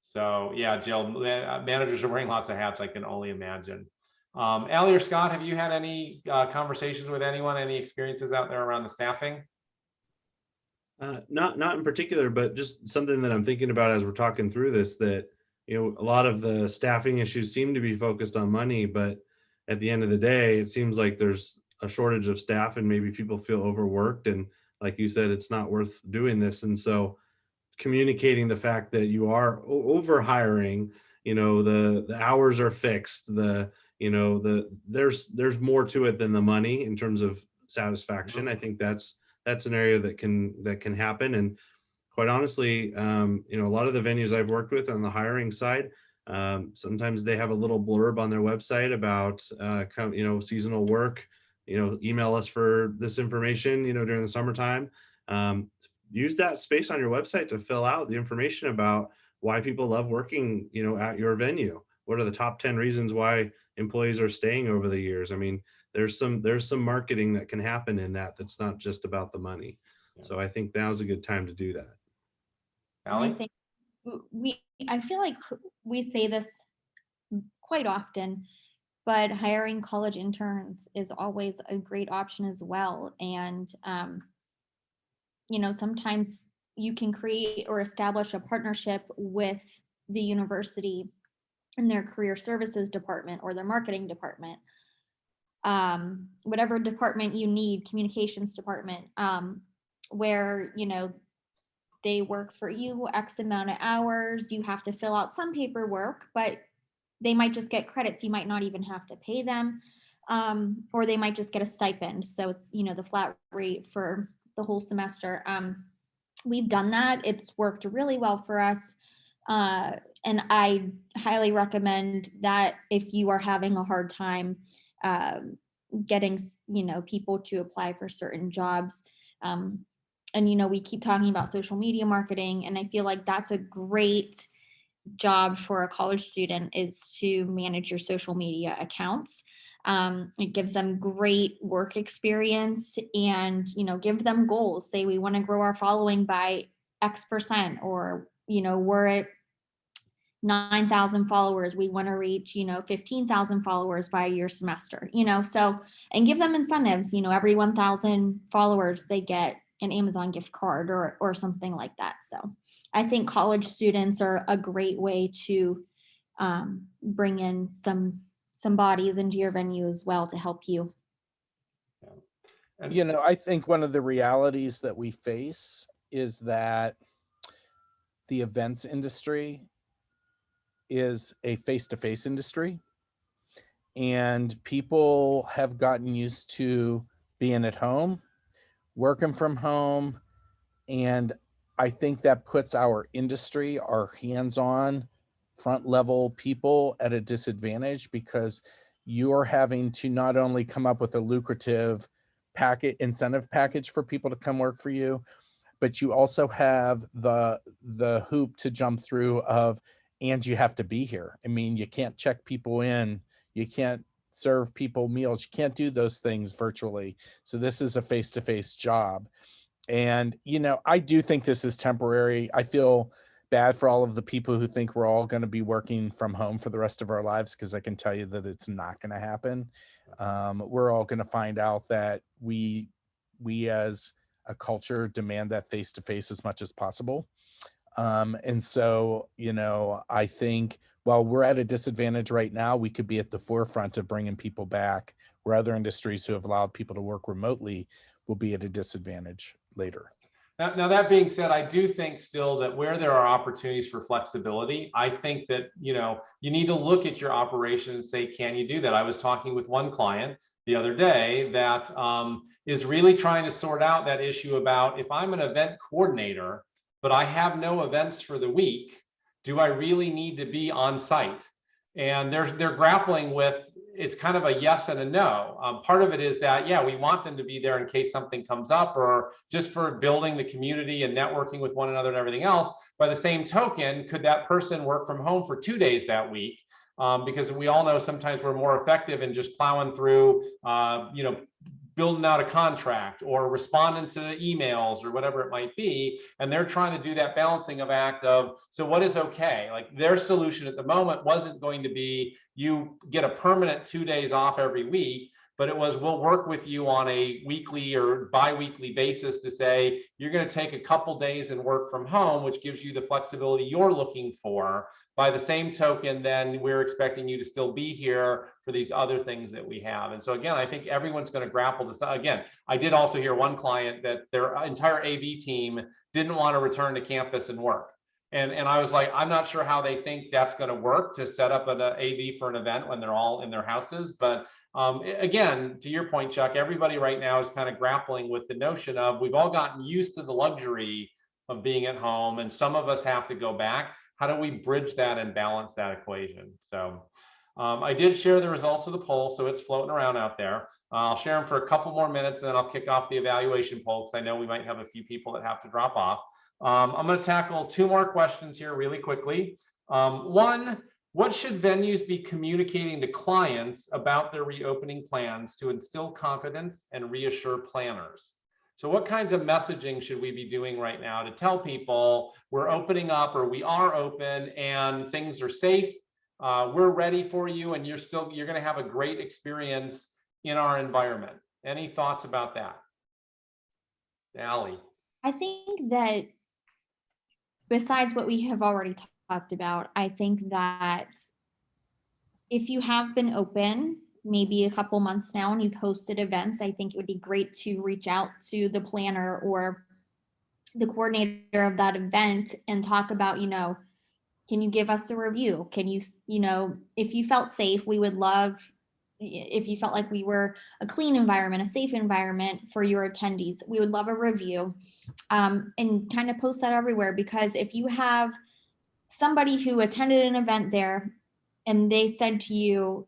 So yeah, Jill, managers are wearing lots of hats, I can only imagine. Allie or Scott, have you had any conversations with anyone, any experiences out there around the staffing? Not in particular, but just something that I'm thinking about as we're talking through this, that, you know, a lot of the staffing issues seem to be focused on money, but at the end of the day, it seems like there's a shortage of staff and maybe people feel overworked. And like you said, it's not worth doing this. And so communicating the fact that you are over hiring, you know, the hours are fixed, there's more to it than the money in terms of satisfaction. I think that's an area that can happen. And quite honestly, you know, a lot of the venues I've worked with on the hiring side, sometimes they have a little blurb on their website about, you know, seasonal work, you know, email us for this information, you know, during the summertime. Use that space on your website to fill out the information about why people love working, you know, at your venue. What are the top 10 reasons why employees are staying over the years? I mean, there's some marketing that can happen in that that's not just about the money. Yeah. So I think now's a good time to do that. Allie? I think I feel like we say this quite often, but hiring college interns is always a great option as well. And you know, sometimes you can create or establish a partnership with the university in their career services department or their marketing department, whatever department you need, communications department, where, you know, they work for you X amount of hours. You have to fill out some paperwork, but they might just get credits. You might not even have to pay them, or they might just get a stipend. So it's, you know, the flat rate for the whole semester. We've done that. It's worked really well for us. And I highly recommend that if you are having a hard time getting, you know, people to apply for certain jobs. And, you know, we keep talking about social media marketing, and I feel like that's a great job for a college student, is to manage your social media accounts. It gives them great work experience, and, you know, give them goals. Say we want to grow our following by X percent, or, you know, we're at 9,000 followers. We want to reach, you know, 15,000 followers by your semester, you know, so, and give them incentives, you know, every 1,000 followers, they get an Amazon gift card or something like that. So I think college students are a great way to bring in some bodies into your venue as well to help you. You know, I think one of the realities that we face is that the events industry is a face-to-face industry, and people have gotten used to being at home, working from home, and I think that puts our industry, our hands-on, front-level people at a disadvantage, because you're having to not only come up with a lucrative incentive package for people to come work for you, but you also have the hoop to jump through of, and you have to be here. I mean, you can't check people in, you can't serve people meals, you can't do those things virtually. So this is a face-to-face job. And, you know, I do think this is temporary. I feel bad for all of the people who think we're all going to be working from home for the rest of our lives, because I can tell you that it's not going to happen. We're all going to find out that we we as a culture demand that face-to-face as much as possible. And so, I think while we're at a disadvantage right now, we could be at the forefront of bringing people back, where other industries who have allowed people to work remotely will be at a disadvantage later. Now, that being said, I do think still that where there are opportunities for flexibility, I think that, you need to look at your operation and say, can you do that? I was talking with one client the other day that is really trying to sort out that issue about, if I'm an event coordinator, but I have no events for the week, do I really need to be on site? And they're grappling with, it's kind of a yes and a no. Part of it is that, yeah, we want them to be there in case something comes up, or just for building the community and networking with one another and everything else. By the same token, could that person work from home for 2 days that week? Because we all know sometimes we're more effective in just plowing through, building out a contract or responding to emails or whatever it might be. And they're trying to do that balancing of act of, so what is okay? Like, their solution at the moment wasn't going to be, you get a permanent 2 days off every week, but it was, we'll work with you on a weekly or bi-weekly basis to say, you're going to take a couple days and work from home, which gives you the flexibility you're looking for. By the same token, then we're expecting you to still be here for these other things that we have. And so again, I think everyone's going to grapple this. Again, I did also hear one client that their entire AV team didn't want to return to campus and work. And I was like, I'm not sure how they think that's going to work to set up an AV for an event when they're all in their houses. But again, to your point, Chuck, everybody right now is kind of grappling with the notion of, we've all gotten used to the luxury of being at home, and some of us have to go back. How do we bridge that and balance that equation? So I did share the results of the poll, so it's floating around out there. I'll share them for a couple more minutes, and then I'll kick off the evaluation poll, because I know we might have a few people that have to drop off. I'm going to tackle 2 more questions here really quickly. One, what should venues be communicating to clients about their reopening plans to instill confidence and reassure planners? So what kinds of messaging should we be doing right now to tell people we're opening up, or we are open and things are safe, we're ready for you, and you're going to have a great experience in our environment? Any thoughts about that? Allie? I think that besides what we have already talked about, I think that if you have been open maybe a couple months now and you've hosted events, I think it would be great to reach out to the planner or the coordinator of that event and talk about, can you give us a review? Can you, if you felt safe, we would love if you felt like we were a clean environment, a safe environment for your attendees, we would love a review, and kind of post that everywhere. Because if you have somebody who attended an event there and they said to you,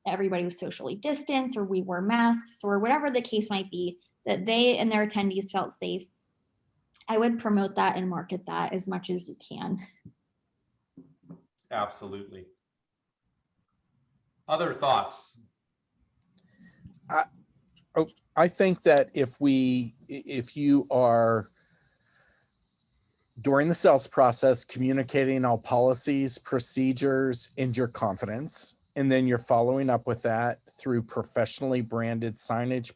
everybody was socially distanced, or we wore masks, or whatever the case might be, that they and their attendees felt safe, I would promote that and market that as much as you can. Absolutely. Other thoughts? I think that if you are during the sales process communicating all policies, procedures, and your confidence, and then you're following up with that through professionally branded signage,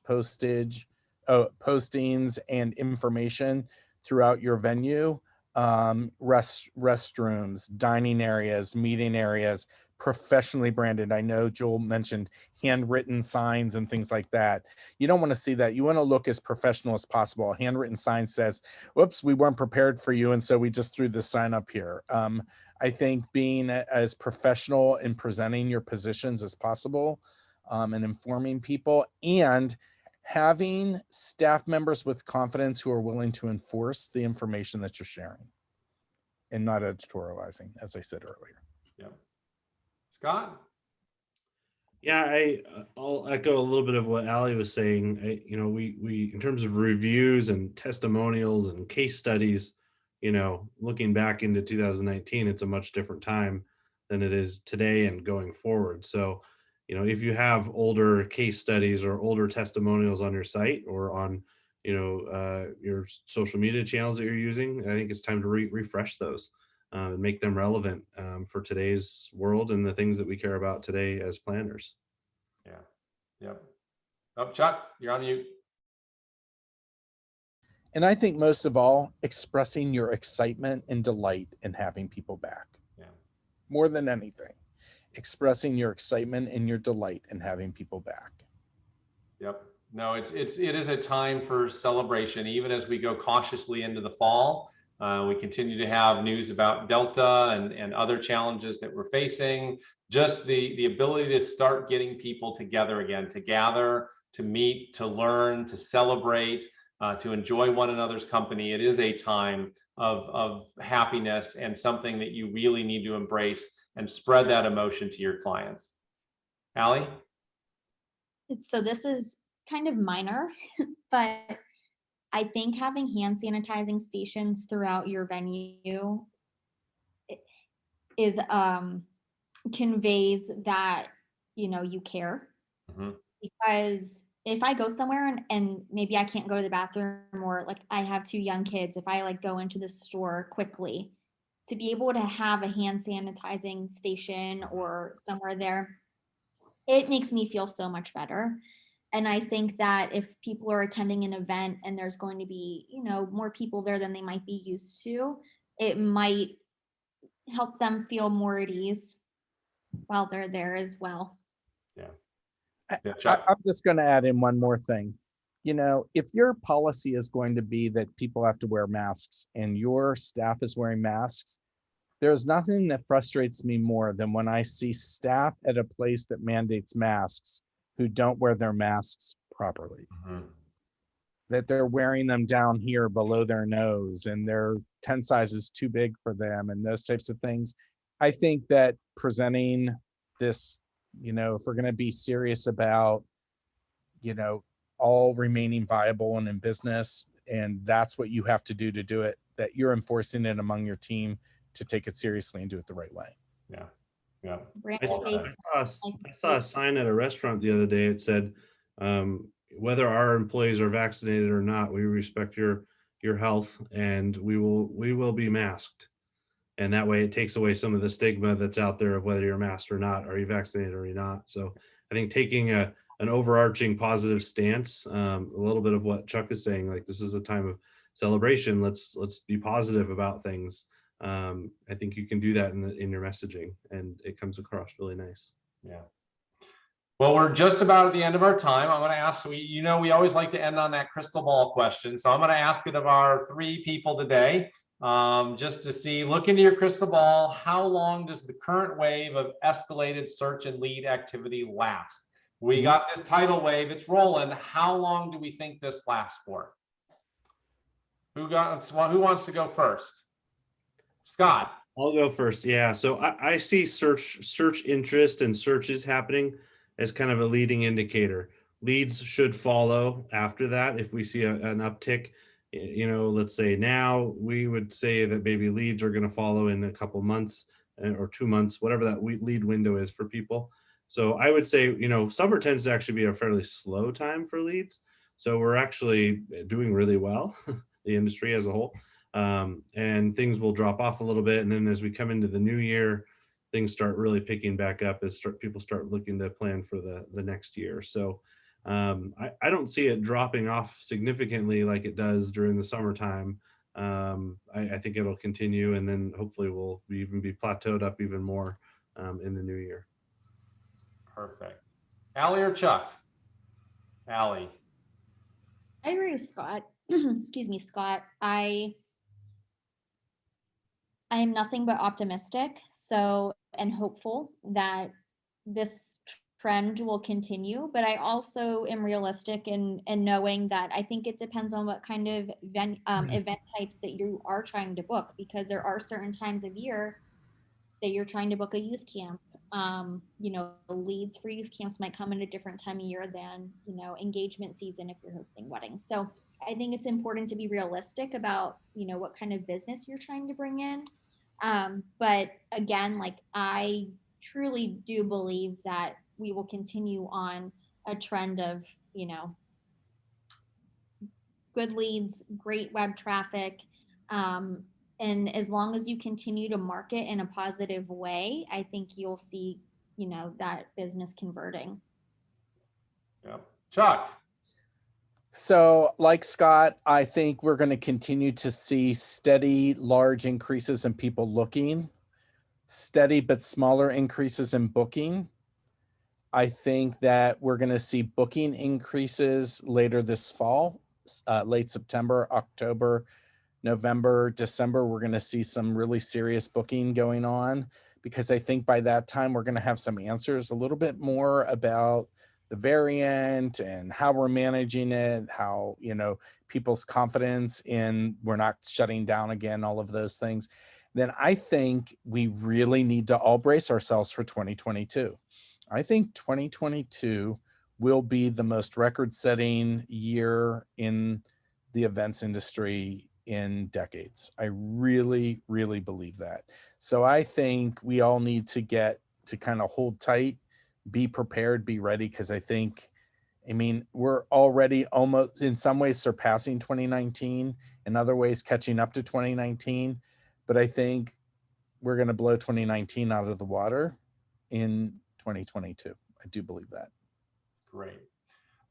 postings, and information throughout your venue, restrooms, dining areas, meeting areas, professionally branded. I know Joel mentioned handwritten signs and things like that. You don't want to see that. You want to look as professional as possible. A handwritten sign says, whoops, we weren't prepared for you, and so we just threw this sign up here. I think being as professional in presenting your positions as possible, and informing people, and having staff members with confidence who are willing to enforce the information that you're sharing and not editorializing, as I said earlier. Yeah. Scott? Yeah, I'll echo a little bit of what Allie was saying. We in terms of reviews and testimonials and case studies, looking back into 2019, it's a much different time than it is today and going forward. So, if you have older case studies or older testimonials on your site or on, your social media channels that you're using, I think it's time to refresh those. And make them relevant for today's world and the things that we care about today as planners. Yeah. Yep. Oh, Chuck, you're on mute. And I think most of all, expressing your excitement and delight in having people back. Yeah. More than anything, expressing your excitement and your delight in having people back. Yep. No, it is a time for celebration, even as we go cautiously into the fall. We continue to have news about Delta and other challenges that we're facing. Just the ability to start getting people together again, to gather, to meet, to learn, to celebrate, to enjoy one another's company. It is a time of happiness and something that you really need to embrace and spread that emotion to your clients. Allie? So this is kind of minor, but I think having hand sanitizing stations throughout your venue is conveys that you care. Mhm. Because if I go somewhere and maybe I can't go to the bathroom, or like I have 2 young kids, if I like go into the store quickly, to be able to have a hand sanitizing station or somewhere there, it makes me feel so much better. And I think that if people are attending an event and there's going to be, more people there than they might be used to, it might help them feel more at ease while they're there as well. Yeah. I'm just going to add in one more thing. If your policy is going to be that people have to wear masks and your staff is wearing masks, there's nothing that frustrates me more than when I see staff at a place that mandates masks who don't wear their masks properly. Mhm. That they're wearing them down here below their nose and they're 10 sizes too big for them and those types of things. I think that presenting this, if we're going to be serious about, all remaining viable and in business, and that's what you have to do it, that you're enforcing it among your team to take it seriously and do it the right way. Yeah. Yeah. Brand I space. saw a sign at a restaurant the other day. It said, whether our employees are vaccinated or not, we respect your health and we will be masked. And that way it takes away some of the stigma that's out there of whether you're masked or not, are you vaccinated or you're not. So I think taking an overarching positive stance, a little bit of what Chuck is saying, like this is a time of celebration. Let's be positive about things. I think you can do that in your messaging, and it comes across really nice. Yeah. Well, we're just about at the end of our time. I'm going to ask, we always like to end on that crystal ball question. So I'm going to ask it of our 3 people today, just to see, look into your crystal ball. How long does the current wave of escalated search and lead activity last? We got this tidal wave, it's rolling. How long do we think this lasts for? Who wants to go first? Scott. I'll go first. Yeah. So I see search interest and searches happening as kind of a leading indicator. Leads should follow after that. If we see an uptick, let's say now, we would say that maybe leads are going to follow in a couple months or 2 months, whatever that lead window is for people. So I would say, summer tends to actually be a fairly slow time for leads. So we're actually doing really well, the industry as a whole. And things will drop off a little bit. And then as we come into the new year, things start really picking back up as people start looking to plan for the next year. So I don't see it dropping off significantly like it does during the summertime. I think it'll continue, and then hopefully we'll even be plateaued up even more in the new year. Perfect. Allie or Chuck? Allie. I agree with Scott. Excuse me, Scott. I am nothing but optimistic, and hopeful that this trend will continue, but I also am realistic in knowing that I think it depends on what kind of event types that you are trying to book, because there are certain times of year, say you're trying to book a youth camp, leads for youth camps might come in a different time of year than, engagement season if you're hosting weddings. So I think it's important to be realistic about, what kind of business you're trying to bring in. But again, like, I truly do believe that we will continue on a trend of, good leads, great web traffic. And as long as you continue to market in a positive way, I think you'll see, that business converting. Yep. Chuck. So, like Scott, I think we're going to continue to see steady, large increases in people looking, steady but smaller increases in booking. I think that we're going to see booking increases later this fall, late September, October, November, December. We're going to see some really serious booking going on, because I think by that time we're going to have some answers a little bit more about the variant and how we're managing it, how, you know, people's confidence in we're not shutting down again, all of those things. Then I think we really need to all brace ourselves for 2022. I think 2022 will be the most record-setting year in the events industry in decades. I really, really believe that. So I think we all need to get to kind of hold tight, be prepared, be ready, because I mean, we're already almost in some ways surpassing 2019, in other ways catching up to 2019. But I think we're going to blow 2019 out of the water in 2022. I do believe that. Great.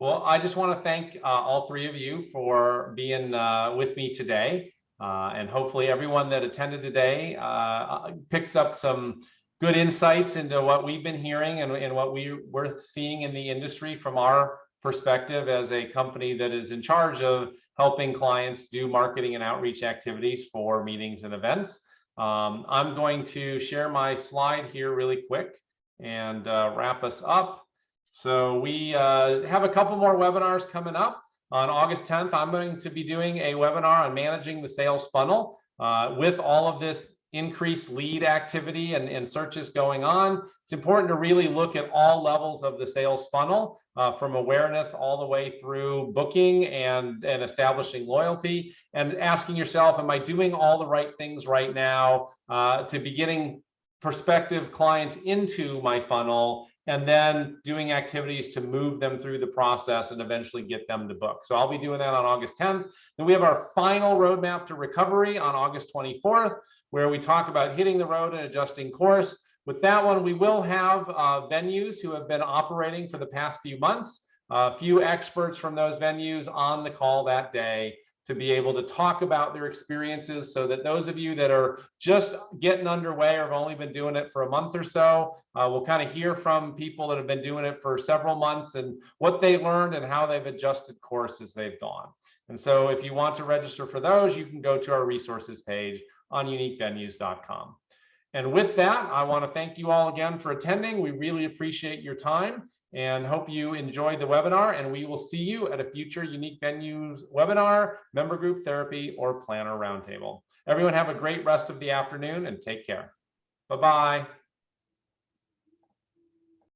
Well, I just want to thank all three of you for being with me today. And hopefully everyone that attended today picks up some good insights into what we've been hearing and what we're seeing in the industry from our perspective as a company that is in charge of helping clients do marketing and outreach activities for meetings and events. I'm going to share my slide here really quick and wrap us up. So we have a couple more webinars coming up. On August 10th, I'm going to be doing a webinar on managing the sales funnel. With all of this increased lead activity and searches going on, it's important to really look at all levels of the sales funnel, from awareness all the way through booking and establishing loyalty, and asking yourself, am I doing all the right things right now to be getting prospective clients into my funnel, and then doing activities to move them through the process and eventually get them to book. So I'll be doing that on August 10th. Then we have our final roadmap to recovery on August 24th, where we talk about hitting the road and adjusting course. With that one, we will have venues who have been operating for the past few months, a few experts from those venues on the call that day to be able to talk about their experiences, so that those of you that are just getting underway or have only been doing it for a month or so, we'll kind of hear from people that have been doing it for several months and what they learned and how they've adjusted course as they've gone. And so if you want to register for those, you can go to our resources page on uniquevenues.com. And with that, I want to thank you all again for attending. We really appreciate your time and hope you enjoyed the webinar, and we will see you at a future Unique Venues webinar, member group therapy, or planner roundtable. Everyone have a great rest of the afternoon and take care. Bye-bye.